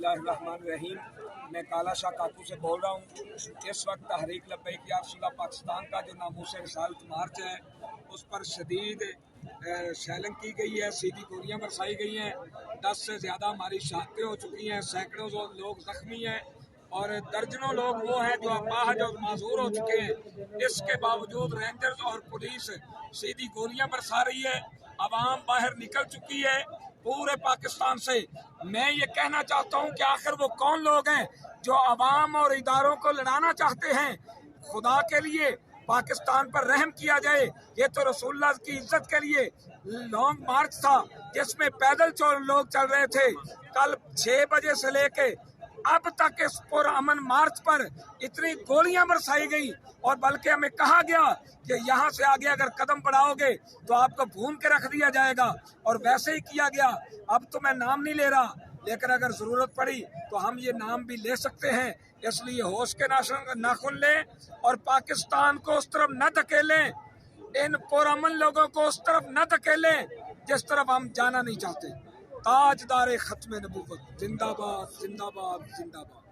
बिस्मिल्लाहिर्रहमानिर्रहीम। मैं काला शाह काकू से बोल रहा हूँ। इस वक्त तहरीक लब्बैक या रसूलल्लाह पाकिस्तान का जो नामूस रिसालत मार्च है उस पर शदीद शैलिंग की गई है, सीधी गोलियाँ बरसाई गई हैं। 10 से ज़्यादा हमारी शहादतें हो चुकी हैं, सैकड़ों लोग जख्मी हैं और दर्जनों लोग वो हैं जो अपाहज और माजूर हो चुके हैं। इसके बावजूद रेंजर्स और पुलिस सीधी गोलियां बरसा रही है। अवाम बाहर निकल चुकी है पूरे पाकिस्तान से। मैं ये कहना चाहता हूँ कि आखिर वो कौन लोग हैं जो अवाम और इदारों को लड़ाना चाहते हैं। खुदा के लिए पाकिस्तान पर रहम किया जाए। ये तो रसूलुल्लाह की इज्जत के लिए लॉन्ग मार्च था जिसमें पैदल लोग चल रहे थे। कल 6 बजे से लेके अब तक इस पुरअमन मार्च पर इतनी गोलियां बरसाई गई और बल्कि हमें कहा गया कि यहाँ से आगे अगर कदम बढ़ाओगे तो आपको भून के रख दिया जाएगा और वैसे ही किया गया। अब तो मैं नाम नहीं ले रहा, लेकिन अगर जरूरत पड़ी तो हम ये नाम भी ले सकते हैं। इसलिए होश के नाखून लें और पाकिस्तान को उस तरफ न धकेलें, इन पुरअमन लोगों को उस तरफ न धकेलें जिस तरफ हम जाना नहीं चाहते। ताजदार खत्म नबूवत जिंदाबाद जिंदाबाद जिंदाबाद।